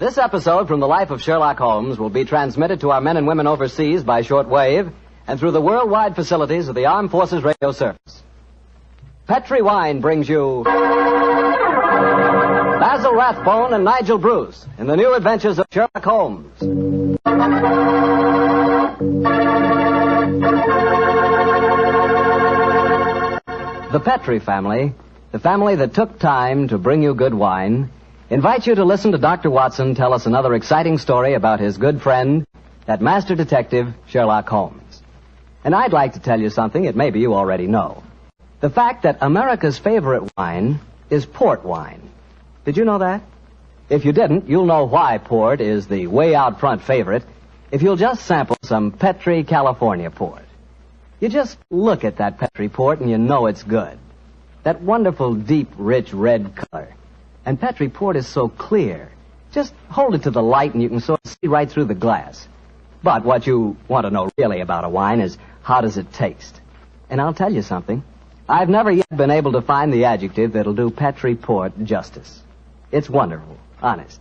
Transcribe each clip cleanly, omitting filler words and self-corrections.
This episode from the life of Sherlock Holmes will be transmitted to our men and women overseas by shortwave and through the worldwide facilities of the Armed Forces Radio Service. Petri Wine brings you Basil Rathbone and Nigel Bruce in the new adventures of Sherlock Holmes. The Petri family, the family that took time to bring you good wine, invites you to listen to Dr. Watson tell us another exciting story about his good friend, that master detective, Sherlock Holmes. And I'd like to tell you something that maybe you already know. The fact that America's favorite wine is port wine. Did you know that? If you didn't, you'll know why port is the way out front favorite if you'll just sample some Petri California port. You just look at that Petri port and you know it's good. That wonderful, deep, rich red color. And Petri port is so clear. Just hold it to the light and you can sort of see right through the glass. But what you want to know really about a wine is how does it taste? And I'll tell you something. I've never yet been able to find the adjective that'll do Petri port justice. It's wonderful, honest.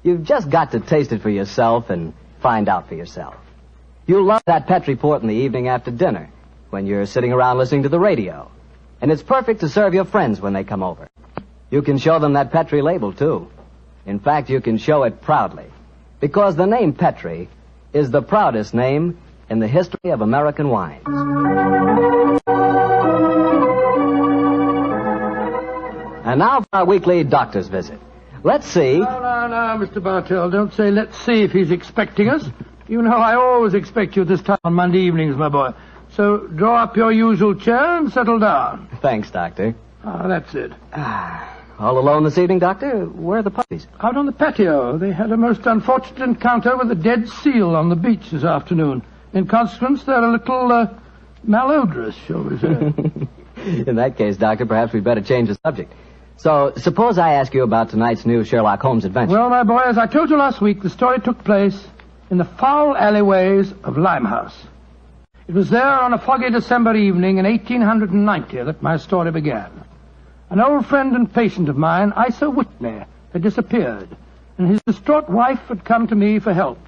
You've just got to taste it for yourself and find out for yourself. You'll love that Petri port in the evening after dinner when you're sitting around listening to the radio. And it's perfect to serve your friends when they come over. You can show them that Petri label, too. In fact, you can show it proudly. Because the name Petri is the proudest name in the history of American wines. And now for our weekly doctor's visit. Let's see... No, Mr. Bartell. Don't say let's see if he's expecting us. You know I always expect you at this time on Monday evenings, my boy. So draw up your usual chair and settle down. Thanks, Doctor. That's it. All alone this evening, Doctor? Where are the puppies? Out on the patio. They had a most unfortunate encounter with a dead seal on the beach this afternoon. In consequence, they're a little malodorous, shall we say. In that case, Doctor, perhaps we'd better change the subject. So, suppose I ask you about tonight's new Sherlock Holmes adventure. Well, my boy, as I told you last week, the story took place in the foul alleyways of Limehouse. It was there on a foggy December evening in 1890 that my story began. An old friend and patient of mine, Isa Whitney, had disappeared, and his distraught wife had come to me for help.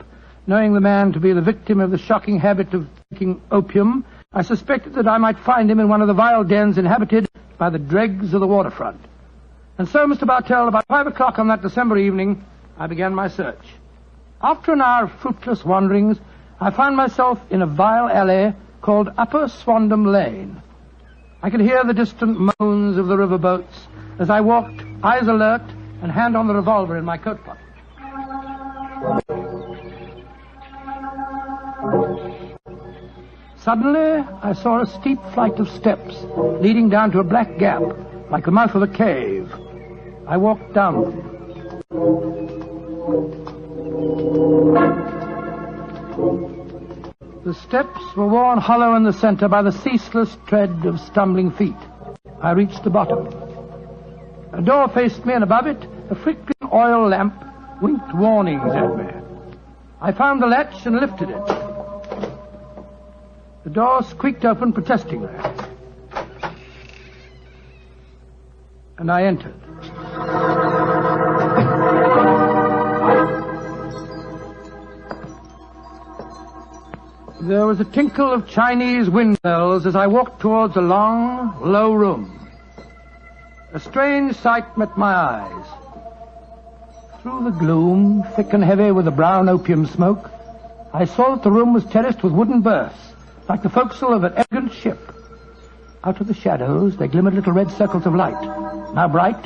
Knowing the man to be the victim of the shocking habit of taking opium, I suspected that I might find him in one of the vile dens inhabited by the dregs of the waterfront. And so, Mr. Bartell, about 5 o'clock on that December evening, I began my search. After an hour of fruitless wanderings, I found myself in a vile alley called Upper Swandam Lane. I could hear the distant moans of the riverboats as I walked, eyes alert, and hand on the revolver in my coat pocket. Suddenly, I saw a steep flight of steps leading down to a black gap, like the mouth of a cave. I walked down them. The steps were worn hollow in the center by the ceaseless tread of stumbling feet. I reached the bottom. A door faced me, and above it, a flickering oil lamp winked warnings at me. I found the latch and lifted it. The door squeaked open protestingly. And I entered. There was a tinkle of Chinese wind bells as I walked towards a long, low room. A strange sight met my eyes. Through the gloom, thick and heavy with the brown opium smoke, I saw that the room was terraced with wooden berths, like the forecastle of an elegant ship. Out of the shadows, there glimmered little red circles of light, now bright,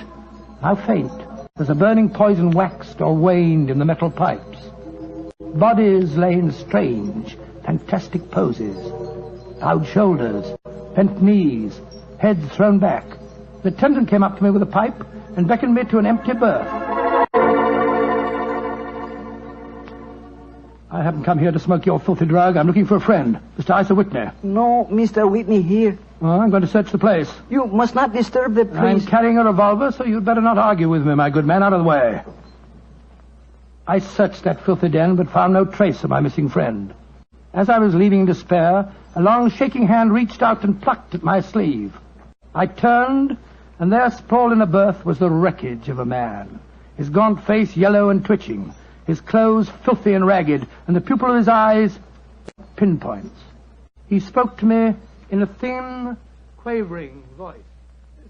now faint, as the burning poison waxed or waned in the metal pipes. Bodies lay in strange, fantastic poses. Bowed shoulders, bent knees, heads thrown back. The attendant came up to me with a pipe and beckoned me to an empty berth. I haven't come here to smoke your filthy drug. I'm looking for a friend, Mr. Isa Whitney. No, Mr. Whitney here. Well, I'm going to search the place. You must not disturb the priest. I'm carrying a revolver, so you'd better not argue with me, my good man. Out of the way. I searched that filthy den, but found no trace of my missing friend. As I was leaving in despair, a long shaking hand reached out and plucked at my sleeve. I turned, and there sprawled in a berth was the wreckage of a man, his gaunt face yellow and twitching, his clothes filthy and ragged, and the pupil of his eyes pinpoints. He spoke to me in a thin, quavering voice.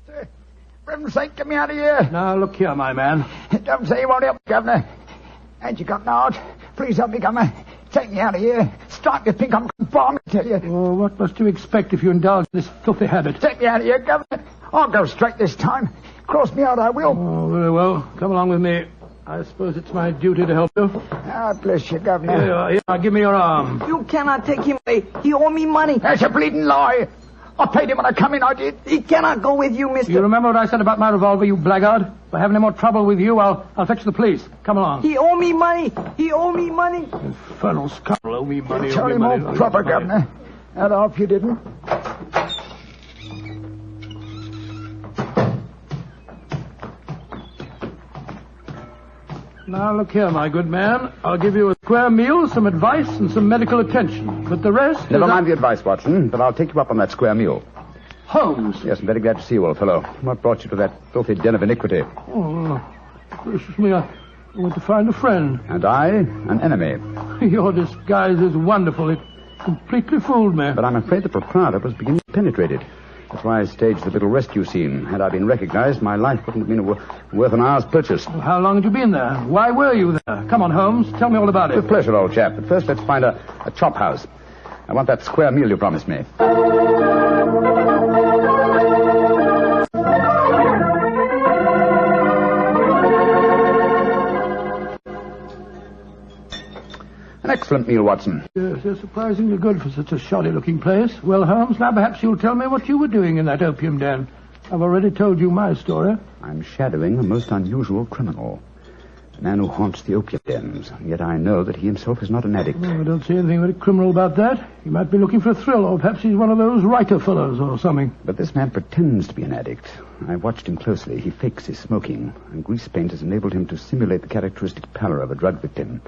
For heaven's sake, get me out of here. Now, look here, my man. Don't say you won't help me, Governor. Ain't you got no heart? Please help me, Governor. Take me out of here. Strike me, think I'm going to bomb, I tell you. Oh, what must you expect if you indulge in this filthy habit? Take me out of here, Governor. I'll go straight this time. Cross me out, I will. Oh, very well. Come along with me. I suppose it's my duty to help you. God bless you, Governor. Here you are. Here, now, give me your arm. You cannot take him away. He owe me money. That's a bleeding lie. I paid him when I come in, I did. He cannot go with you, mister. You remember what I said about my revolver, you blackguard? If I have any more trouble with you, I'll fetch the police. Come along. He owe me money. He owe me money. Infernal scoundrel, owe me money. Tell him more proper, Governor. That off you didn't. Now, look here, my good man. I'll give you a square meal, some advice, and some medical attention. But the rest... Never mind the advice, Watson, but I'll take you up on that square meal. Holmes. Yes, I'm very glad to see you, old fellow. What brought you to that filthy den of iniquity? Oh, gracious me, I went to find a friend. And I, an enemy. Your disguise is wonderful. It completely fooled me. But I'm afraid the proprietor was beginning to penetrate it. That's why I staged the little rescue scene. Had I been recognized, my life wouldn't have been worth an hour's purchase. Well, how long had you been there? Why were you there? Come on, Holmes. Tell me all about it. With pleasure, old chap. But first, let's find a chop house. I want that square meal you promised me. An excellent meal, Watson. Yes, they're surprisingly good for such a shoddy-looking place. Well, Holmes, now perhaps you'll tell me what you were doing in that opium den. I've already told you my story. I'm shadowing a most unusual criminal. A man who haunts the opium dens. Yet I know that he himself is not an addict. Oh, I don't see anything very criminal about that. He might be looking for a thrill, or perhaps he's one of those writer fellows or something. But this man pretends to be an addict. I watched him closely. He fakes his smoking, and grease paint has enabled him to simulate the characteristic pallor of a drug victim.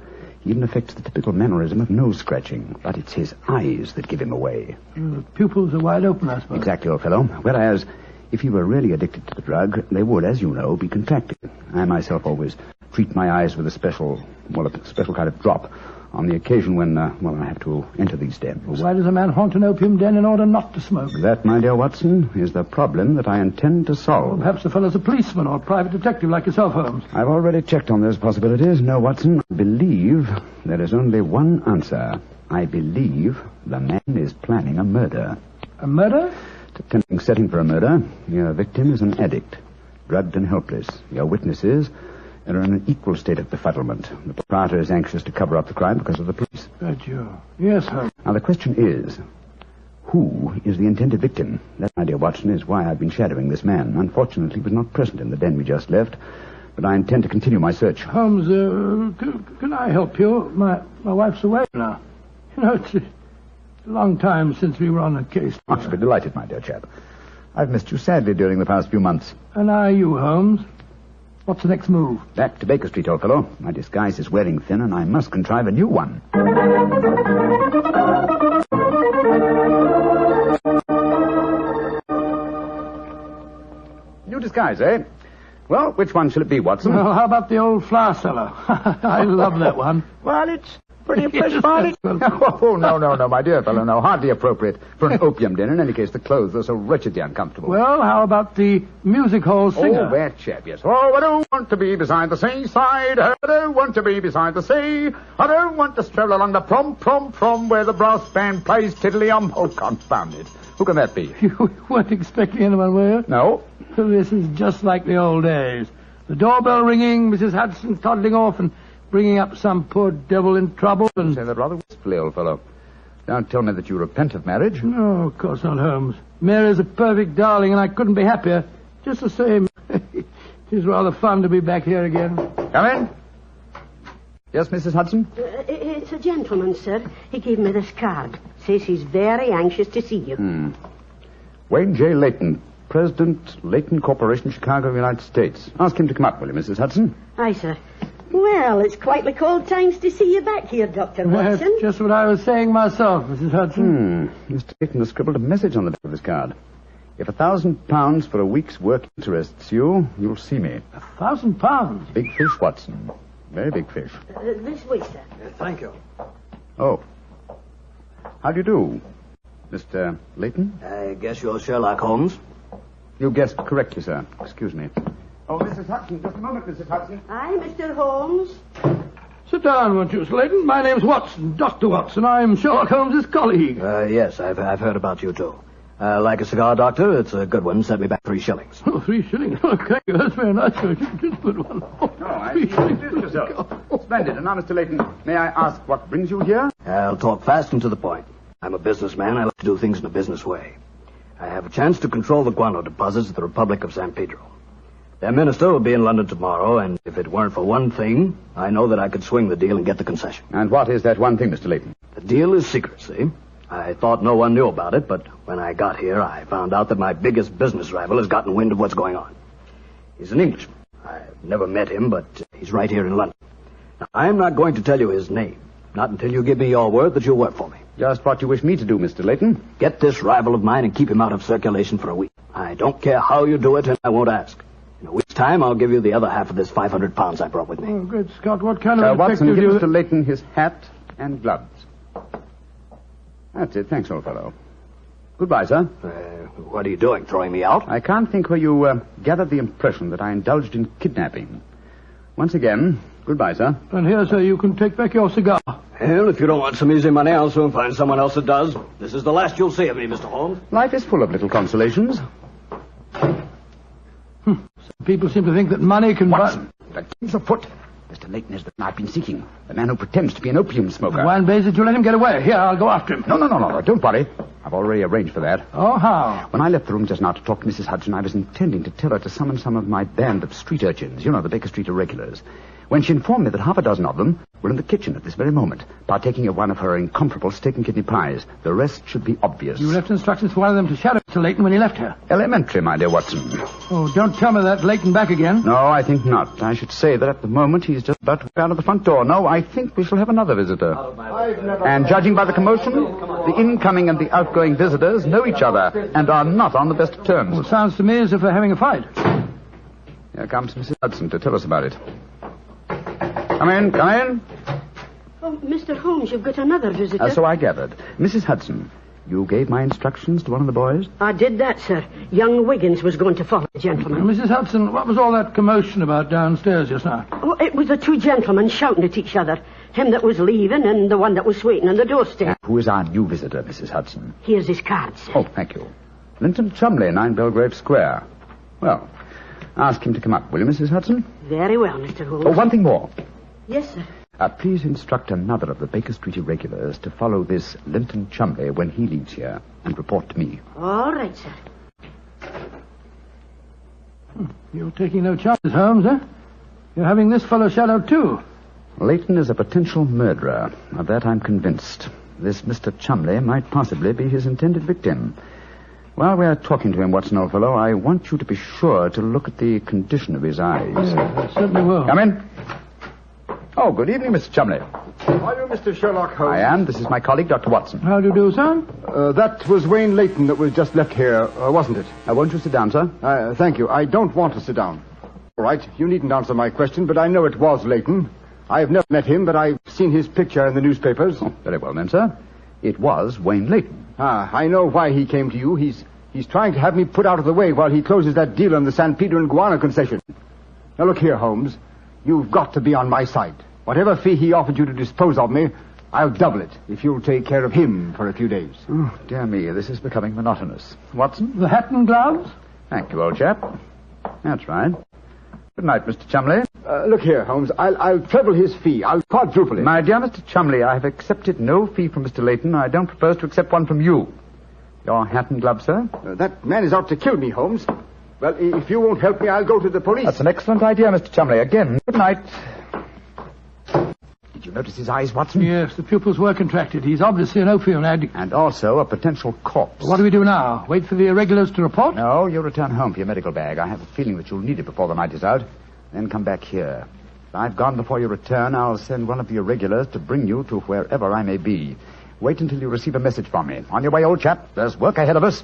He even affects the typical mannerism of nose-scratching, but it's his eyes that give him away. The pupils are wide open, I suppose. Exactly, old fellow. Whereas, if he were really addicted to the drug, they would, as you know, be contracted. I myself always treat my eyes with a special kind of drop on the occasion when, I have to enter these dens. Well, why does a man haunt an opium den in order not to smoke? That, my dear Watson, is the problem that I intend to solve. Well, perhaps the fellow's a policeman or a private detective like yourself, Holmes. I've already checked on those possibilities. No, Watson, I believe there is only one answer. I believe the man is planning a murder. A murder? It's a tempting setting for a murder. Your victim is an addict, drugged and helpless. Your witnesses are in an equal state of befuddlement. The proprietor is anxious to cover up the crime because of the police. Right, you. Yes, Holmes. Now, the question is, who is the intended victim? That, my dear Watson, is why I've been shadowing this man. Unfortunately, he was not present in the den we just left, but I intend to continue my search. Holmes, can I help you? My wife's away now. You know, it's a long time since we were on a case. I should be delighted, my dear chap. I've missed you sadly during the past few months. And are you, Holmes? What's the next move? Back to Baker Street, old fellow. My disguise is wearing thin, and I must contrive a new one. New disguise, eh? Well, which one shall it be, Watson? Well, how about the old flour cellar? I love that one. Well, it's pretty impressive, aren't it? Oh, no, my dear fellow, no. Hardly appropriate for an opium den. In any case, the clothes are so wretchedly uncomfortable. Well, how about the music hall singer? Oh, that chap, yes. Oh, I don't want to be beside the seaside. I don't want to be beside the sea. I don't want to stroll along the prom, where the brass band plays tiddly-um. Oh, confound it. Who can that be? You weren't expecting anyone, were you? No. This is just like the old days. The doorbell ringing, Mrs. Hudson toddling off and bringing up some poor devil in trouble and... Say that rather wistfully, old fellow. Don't tell me that you repent of marriage. No, of course not, Holmes. Mary's a perfect darling, and I couldn't be happier. Just the same. It is rather fun to be back here again. Come in. Yes, Mrs. Hudson? It's a gentleman, sir. He gave me this card. Says he's very anxious to see you. Wayne J. Leyton, President, Leyton Corporation, Chicago, United States. Ask him to come up, will you, Mrs. Hudson? Aye, sir. Well, it's quite the cold times to see you back here, Dr. Watson. That's just what I was saying myself, Mrs. Hudson. Mr. Leyton has scribbled a message on the back of his card. If £1,000 for a week's work interests you, you'll see me. £1,000? Big fish, Watson. Very big fish. This way, sir. Thank you. Oh. How do you do, Mr. Leyton? I guess you're Sherlock Holmes. You guessed correctly, sir. Excuse me. Oh, Mrs. Hudson, just a moment, Mrs. Hudson. Aye, Mr. Holmes. Sit down, won't you, Leyton? My name's Watson, Dr. Watson. I'm Sherlock Holmes' colleague. Yes, I've heard about you, too. Like a cigar, Doctor? It's a good one. Set me back 3 shillings. Oh, 3 shillings. Okay, that's very nice. Just a good one. Oh, No, I see you introduced yourself. Splendid. And now, Mr. Leyton, may I ask what brings you here? I'll talk fast and to the point. I'm a businessman. I like to do things in a business way. I have a chance to control the guano deposits of the Republic of San Pedro. Their minister will be in London tomorrow, and if it weren't for one thing, I know that I could swing the deal and get the concession. And what is that one thing, Mr. Leyton? The deal is secrecy. I thought no one knew about it, but when I got here, I found out that my biggest business rival has gotten wind of what's going on. He's an Englishman. I've never met him, but he's right here in London. Now, I'm not going to tell you his name, not until you give me your word that you'll work for me. Just what you wish me to do, Mr. Leyton. Get this rival of mine and keep him out of circulation for a week. I don't care how you do it, and I won't ask. In a week's time, I'll give you the other half of this 500 pounds I brought with me. Oh, good Scott. What kind of Watson, detective give do you... Mr. Leyton his hat and gloves. That's it. Thanks, old fellow. Goodbye, sir. What are you doing, throwing me out? I can't think where you gathered the impression that I indulged in kidnapping. Once again, goodbye, sir. And here, sir, you can take back your cigar. Well, if you don't want some easy money, I'll soon find someone else that does. This is the last you'll see of me, Mr. Holmes. Life is full of little consolations. Some people seem to think that money can Watson, the king's afoot. Mr. Leyton is the man I've been seeking. The man who pretends to be an opium smoker. Why in blazes did you let him get away? Here, I'll go after him. No. Don't worry. I've already arranged for that. Oh, how? When I left the room just now to talk to Mrs. Hudson, I was intending to tell her to summon some of my band of street urchins. You know, the Baker Street irregulars. When she informed me that half a dozen of them were in the kitchen at this very moment, partaking of one of her incomparable steak and kidney pies. The rest should be obvious. You left instructions for one of them to shadow Mr. Leyton when he left her. Elementary, my dear Watson. Oh, don't tell me that Leyton back again. No, I think not. I should say that at the moment he's just about to go out of the front door. No, I think we shall have another visitor. And judging by the commotion, the incoming and the outgoing visitors know each other and are not on the best of terms. Well, it sounds to me as if they're having a fight. Here comes Mrs. Hudson to tell us about it. Come in. Oh, Mr. Holmes, you've got another visitor. So I gathered. Mrs. Hudson, you gave my instructions to one of the boys? I did that, sir. Young Wiggins was going to follow the gentleman. Mrs. Hudson, what was all that commotion about downstairs just now? Oh, it was the 2 gentlemen shouting at each other. Him that was leaving and the one that was waiting on the doorstep. Who is our new visitor, Mrs. Hudson? Here's his card, sir. Oh, thank you. Lynton Chumley, 9 Belgrave Square. Well, ask him to come up, will you, Mrs. Hudson? Very well, Mr. Holmes. Oh, one thing more. Yes, sir. Please instruct another of the Baker Street irregulars to follow this Lynton Chumley when he leaves here and report to me. All right, sir. You're taking no chances, Holmes, eh? You're having this fellow shadowed, too. Leyton is a potential murderer. Of that I'm convinced. This Mr. Chumley might possibly be his intended victim. While we're talking to him, Watson, old fellow, I want you to be sure to look at the condition of his eyes. I certainly will. Come in. Oh, good evening, Mr. Chumley. Are you Mr. Sherlock Holmes? I am. This is my colleague, Dr. Watson. How do you do, sir? That was Wayne Leyton that was just left here, wasn't it? Won't you sit down, sir? Thank you. I don't want to sit down. All right, you needn't answer my question, but I know it was Leyton. I've never met him, but I've seen his picture in the newspapers. Oh, very well then, sir. It was Wayne Leyton. I know why he came to you. He's trying to have me put out of the way while he closes that deal on the San Pedro and Guana concession. Now, look here, Holmes. You've got to be on my side. Whatever fee he offered you to dispose of me, I'll double it if you'll take care of him for a few days. Oh, dear me, this is becoming monotonous. Watson? The hat and gloves? Thank you, old chap. That's right. Good night, Mr. Chumley. Look here, Holmes. I'll treble his fee. I'll quadruple it. My dear Mr. Chumley, I have accepted no fee from Mr. Leyton. I don't propose to accept one from you. Your hat and gloves, sir? That man is out to kill me, Holmes. Well, if you won't help me, I'll go to the police. That's an excellent idea, Mr. Chumley. Again, good night. Did you notice his eyes, Watson? Yes, the pupils were contracted. He's obviously an opium addict. And also a potential corpse. What do we do now? Wait for the irregulars to report? No, you'll return home for your medical bag. I have a feeling that you'll need it before the night is out. Then come back here. If I've gone before you return, I'll send one of the irregulars to bring you to wherever I may be. Wait until you receive a message from me. On your way, old chap. There's work ahead of us.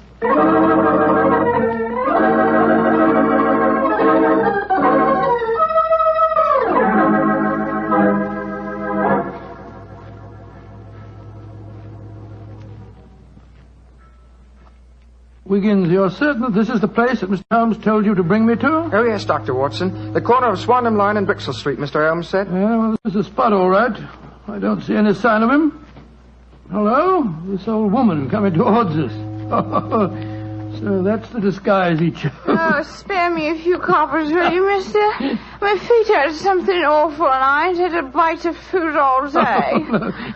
Wiggins, you're certain that this is the place that Mr. Holmes told you to bring me to? Oh, yes, Dr. Watson. The corner of Swanham Line and Brixton Street, Mr. Holmes said. Yeah, well, this is the spot, all right. I don't see any sign of him. Hello? This old woman coming towards us. So that's the disguise he chose. Oh, spare me a few coppers, will you, mister? My feet hurt something awful, and I ain't had a bite of food all day.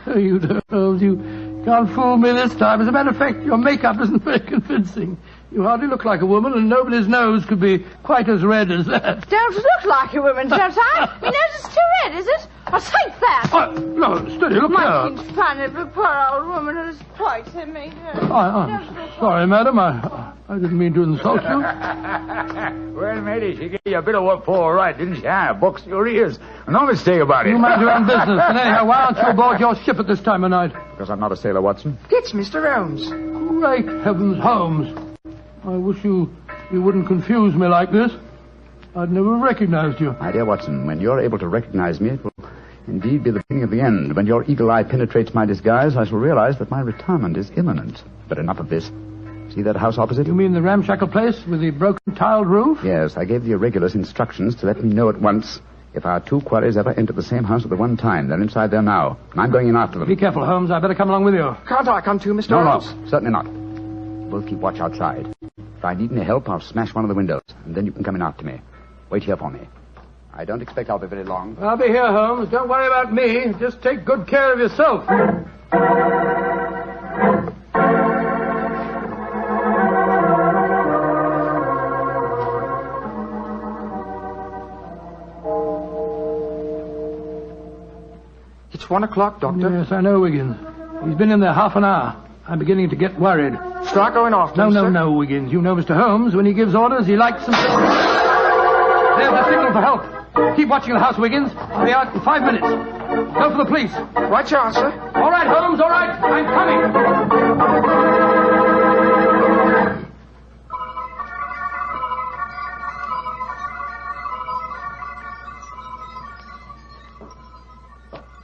No, you don't. You can't fool me this time. As a matter of fact, your makeup isn't very convincing. You hardly look like a woman, and nobody's nose could be quite as red as that. Don't look like a woman, don't I? My nose is too red, is it? I'll take that. Oh, no, steady, look here. Making fun of a poor old woman whose plight I made her. I'm sorry, madam. I didn't mean to insult you. Well, matey, she gave you a bit of what for, all right, didn't she? Boxed your ears. No mistake about it. You mind your own business. And anyhow, why aren't you aboard your ship at this time of night? Because I'm not a sailor, Watson. It's Mr. Holmes. Great heavens, Holmes. I wish you wouldn't confuse me like this. I'd never recognized you. My dear Watson, when you're able to recognize me, it will indeed be the beginning of the end. When your eagle eye penetrates my disguise, I shall realize that my retirement is imminent. But enough of this. See that house opposite? You mean the ramshackle place with the broken tiled roof? Yes, I gave the irregulars instructions to let me know at once if our two quarries ever enter the same house at the one time. They're inside there now, and I'm going in after them. Be careful, Holmes. I better come along with you. Can't I come too, Mr. Holmes? No, certainly not. We'll keep watch outside. If I need any help, I'll smash one of the windows, and then you can come in after me. Wait here for me. I don't expect I'll be very long. I'll be here, Holmes. Don't worry about me. Just take good care of yourself. It's 1 o'clock, Doctor. Yes, I know, Wiggins. He's been in there half an hour. I'm beginning to get worried. Start going off, No, Wiggins. You know Mr. Holmes. When he gives orders, he likes them. There's the signal for help. Keep watching the house, Wiggins. I'll be out in 5 minutes. Go for the police. Right, you are, sir. All right, Holmes, all right. I'm coming.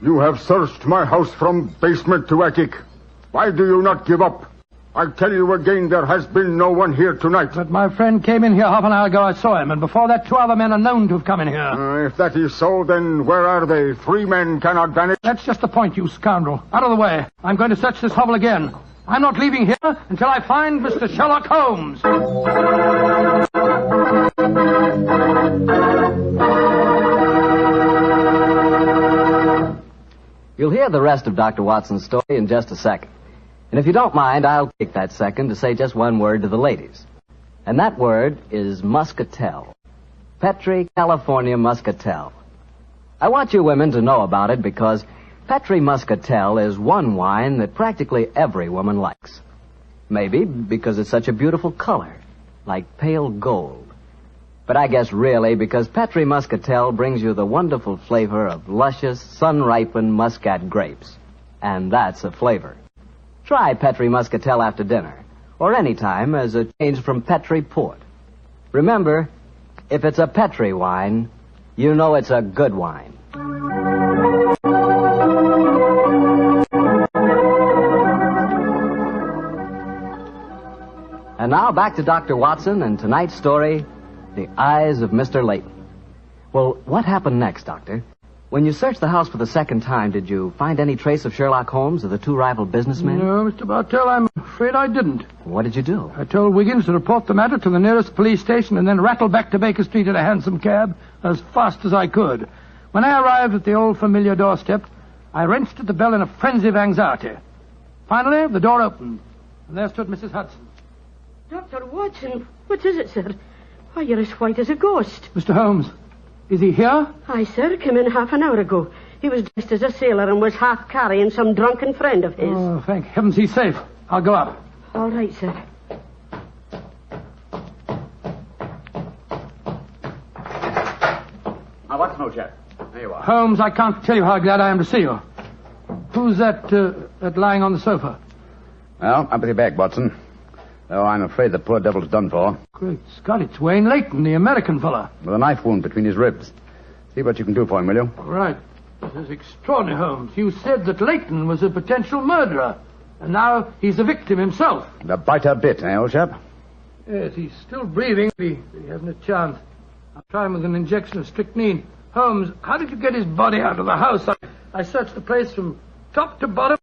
You have searched my house from basement to attic. Why do you not give up? I tell you again, there has been no one here tonight. But my friend came in here half an hour ago. I saw him, and before that, 2 other men are known to have come in here. If that is so, then where are they? 3 men cannot vanish. That's just the point, you scoundrel. Out of the way. I'm going to search this hovel again. I'm not leaving here until I find Mr. Sherlock Holmes. You'll hear the rest of Dr. Watson's story in just a second. And if you don't mind, I'll take that second to say just one word to the ladies. And that word is muscatel. Petri California Muscatel. I want you women to know about it because Petri Muscatel is one wine that practically every woman likes. Maybe because it's such a beautiful color, like pale gold. But I guess really because Petri Muscatel brings you the wonderful flavor of luscious, sun-ripened Muscat grapes. And that's a flavor. Try Petri Muscatel after dinner, or any time as a change from Petri Port. Remember, if it's a Petri wine, you know it's a good wine. And now back to Dr. Watson and tonight's story, The Eyes of Mr. Leyton. Well, what happened next, Doctor? When you searched the house for the second time, did you find any trace of Sherlock Holmes or the 2 rival businessmen? No, Mr. Bartell, I'm afraid I didn't. What did you do? I told Wiggins to report the matter to the nearest police station and then rattle back to Baker Street in a hansom cab as fast as I could. When I arrived at the old familiar doorstep, I wrenched at the bell in a frenzy of anxiety. Finally, the door opened, and there stood Mrs. Hudson. Dr. Watson, what is it, sir? Why, you're as white as a ghost. Mr. Holmes, is he here? Aye, sir, came in half an hour ago. He was dressed as a sailor and was half carrying some drunken friend of his. Oh, thank heavens he's safe. I'll go up. All right, sir. Now, what's no, chap? There you are. Holmes, I can't tell you how glad I am to see you. Who's that lying on the sofa? Well, up with your back, Watson. Oh, I'm afraid the poor devil's done for. Great Scott, it's Wayne Leyton, the American fella. With a knife wound between his ribs. See what you can do for him, will you? All right. This is extraordinary, Holmes. You said that Leyton was a potential murderer, and now he's the victim himself. The biter bit, eh, old chap? Yes, he's still breathing. He hasn't a chance. I'll try him with an injection of strychnine. Holmes, how did you get his body out of the house? I searched the place from top to bottom.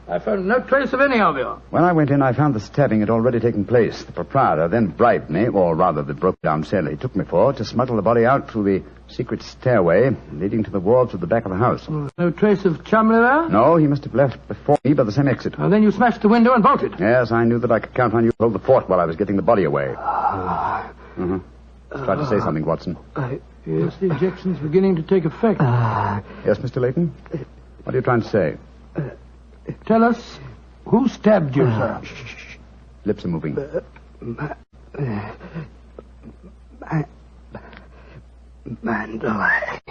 I found no trace of any of you. When I went in, I found the stabbing had already taken place. The proprietor then bribed me, or rather the broke-down sailor he took me for, to smuggle the body out through the secret stairway leading to the wards at the back of the house. No trace of Chumley there? No, he must have left before me by the same exit. Well, then you smashed the window and bolted. Yes, I knew that I could count on you to hold the fort while I was getting the body away. Try to say something, Watson. Yes, the injection's beginning to take effect. Yes, Mr. Leyton? What are you trying to say? Tell us, who stabbed you, sir? Lips are moving. Mandalay.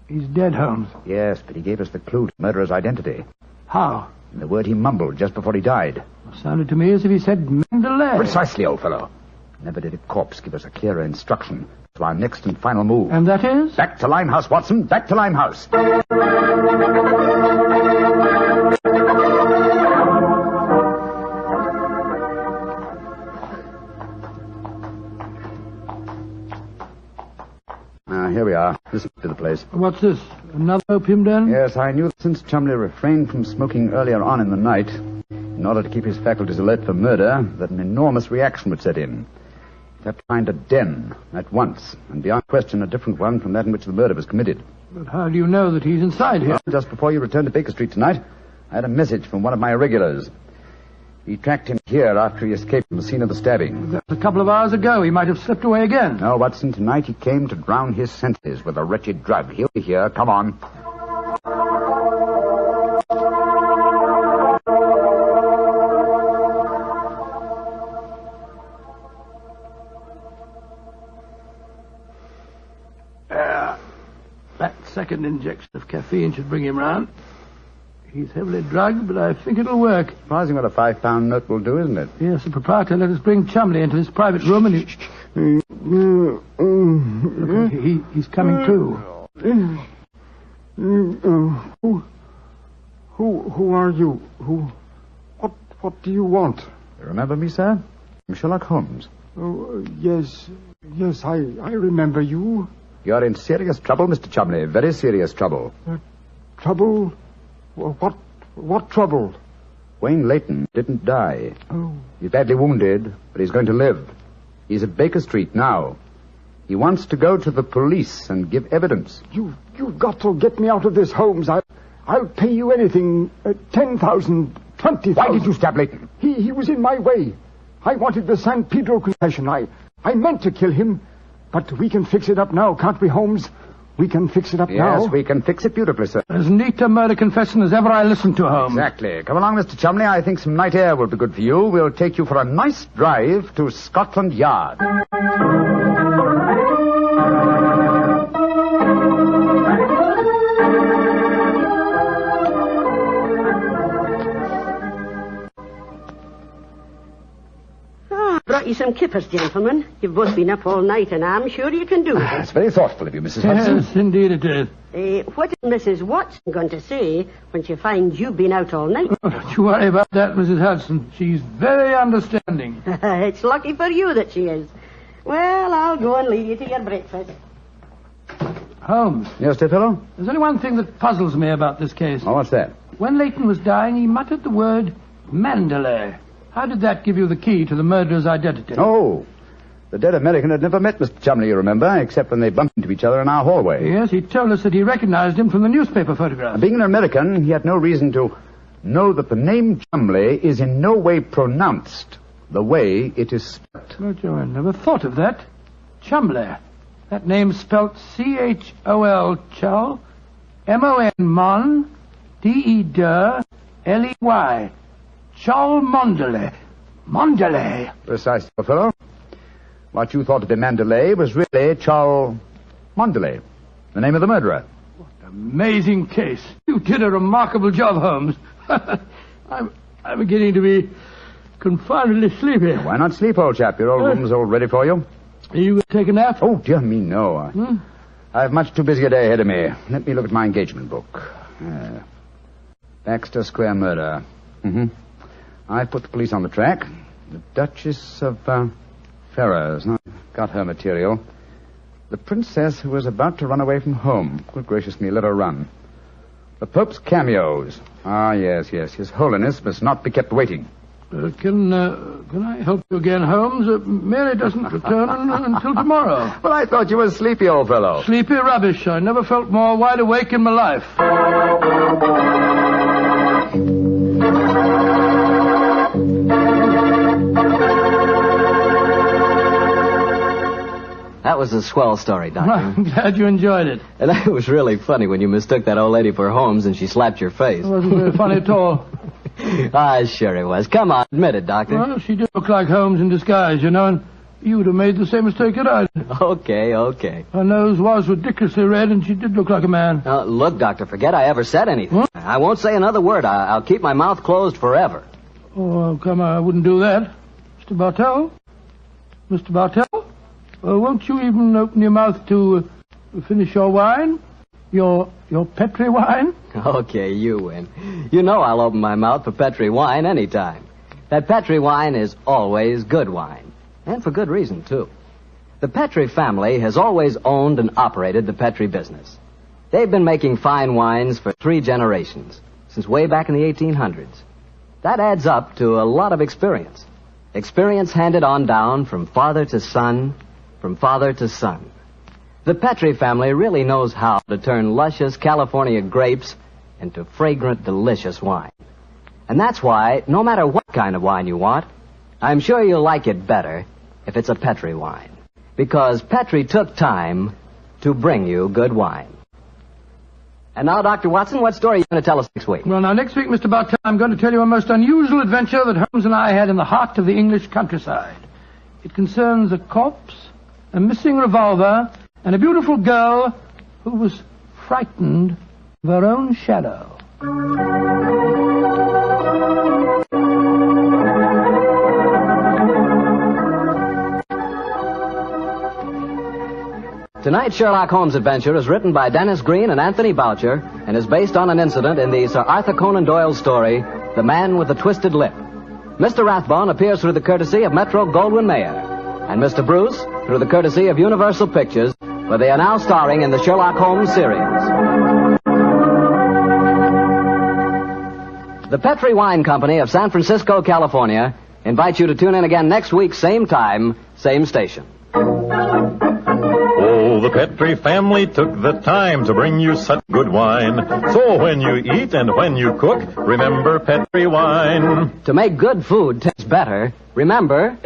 He's dead, Holmes. Yes, but he gave us the clue to the murderer's identity. How? The word he mumbled just before he died. Sounded to me as if he said Mandalay. Precisely, old fellow. Never did a corpse give us a clearer instruction to our next and final move. And that is? Back to Limehouse, Watson. Back to Limehouse. Here we are. This is the place. What's this? Another opium den? Yes, I knew that since Chumley refrained from smoking earlier on in the night, in order to keep his faculties alert for murder, that an enormous reaction would set in. He'd have to find a den at once, and beyond question a different one from that in which the murder was committed. But how do you know that he's inside here? Well, just before you returned to Baker Street tonight, I had a message from one of my regulars. He tracked him here after he escaped from the scene of the stabbing. That was a couple of hours ago. He might have slipped away again. No, Watson, tonight he came to drown his senses with a wretched drug. He'll be here. Come on. That second injection of caffeine should bring him round. He's heavily drugged, but I think it'll work. Surprising what a £5 note will do, isn't it? Yes, the proprietor let us bring Chumley into his private room, and he's coming to. Who are you? What do you want? You remember me, sir? I'm Sherlock Holmes. Oh, yes, I remember you. You're in serious trouble, Mr. Chumley. Very serious trouble. Trouble? What trouble? Wayne Leyton didn't die. Oh. He's badly wounded, but he's going to live. He's at Baker Street now. He wants to go to the police and give evidence. You've got to get me out of this, Holmes. I'll pay you anything. 10,000, 20,000. Why did you stab Leyton? He was in my way. I wanted the San Pedro confession. I meant to kill him. But we can fix it up now, can't we, Holmes? We can fix it up now. Yes, we can fix it beautifully, sir. As neat a murder confession as ever I listened to, Holmes. Exactly. Come along, Mr. Chumley. I think some night air will be good for you. We'll take you for a nice drive to Scotland Yard. Brought you some kippers, gentlemen. You've both been up all night, and I'm sure you can do it. That's very thoughtful of you, Mrs. Hudson. Yes, indeed it is. What is Mrs. Watson going to say when she finds you've been out all night? Oh, don't you worry about that, Mrs. Hudson. She's very understanding. It's lucky for you that she is. Well, I'll go and leave you to your breakfast. Holmes. Yes, dear fellow? There's only one thing that puzzles me about this case. Oh, what's that? When Leyton was dying, he muttered the word Mandalay. How did that give you the key to the murderer's identity? Oh, the dead American had never met Mr. Chumley, you remember, except when they bumped into each other in our hallway. Yes, he told us that he recognized him from the newspaper photograph. Being an American, he had no reason to know that the name Chumley is in no way pronounced the way it is spelled. Oh, Joe, I never thought of that. Chumley. That name's spelt C-H-O-L, Chol, M-O-N, Mon, D-E-D-L-E-Y. Chol Mondele. Mondele. Precisely, fellow. What you thought to be Mandalay was really Chol Mondele, the name of the murderer. What an amazing case. You did a remarkable job, Holmes. I'm beginning to be confoundedly sleepy. Why not sleep, old chap? Your old room's all ready for you. Are you going to take a nap? Oh, dear me, no. I have much too busy a day ahead of me. Let me look at my engagement book. Baxter Square murder. I put the police on the track. The Duchess of Ferrers. Now, got her material. The princess who was about to run away from home. Good gracious me, let her run. The Pope's cameos. Ah, yes. His Holiness must not be kept waiting. Can I help you again, Holmes? Mary doesn't return until tomorrow. Well, I thought you were sleepy, old fellow. Sleepy rubbish. I never felt more wide awake in my life. That was a swell story, Doctor. I'm glad you enjoyed it. And it was really funny when you mistook that old lady for Holmes and she slapped your face. It wasn't very funny at all. Sure it was. Come on, admit it, Doctor. Well, she did look like Holmes in disguise, you know, and you would have made the same mistake that I did. Okay. Her nose was ridiculously red, and she did look like a man. Look, Doctor, forget I ever said anything. Huh? I won't say another word. I'll keep my mouth closed forever. Oh, come on, I wouldn't do that. Mr. Bartell? Mr. Bartell? Won't you even open your mouth to finish your wine? Your Petri wine? Okay, you win. You know I'll open my mouth for Petri wine anytime. That Petri wine is always good wine. And for good reason, too. The Petri family has always owned and operated the Petri business. They've been making fine wines for 3 generations, since way back in the 1800s. That adds up to a lot of experience. Experience handed on down from father to son, from father to son. The Petri family really knows how to turn luscious California grapes into fragrant, delicious wine. And that's why, no matter what kind of wine you want, I'm sure you'll like it better if it's a Petri wine. Because Petri took time to bring you good wine. And now, Dr. Watson, what story are you going to tell us next week? Well, now, next week, Mr. Bartell, I'm going to tell you a most unusual adventure that Holmes and I had in the heart of the English countryside. It concerns a corpse, a missing revolver, and a beautiful girl who was frightened of her own shadow. Tonight's Sherlock Holmes adventure is written by Dennis Green and Anthony Boucher and is based on an incident in the Sir Arthur Conan Doyle story, The Man with the Twisted Lip. Mr. Rathbone appears through the courtesy of Metro-Goldwyn-Mayer, and Mr. Bruce through the courtesy of Universal Pictures, where they are now starring in the Sherlock Holmes series. The Petri Wine Company of San Francisco, California, invites you to tune in again next week, same time, same station. Oh, the Petri family took the time to bring you such good wine. So when you eat and when you cook, remember Petri wine. To make good food taste better, remember...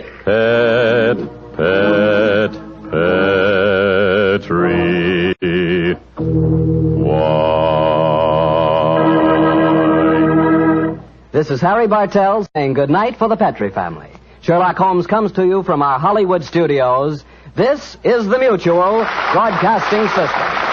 Petri wine. This is Harry Bartell saying good night for the Petri family. Sherlock Holmes comes to you from our Hollywood studios. This is the Mutual Broadcasting System.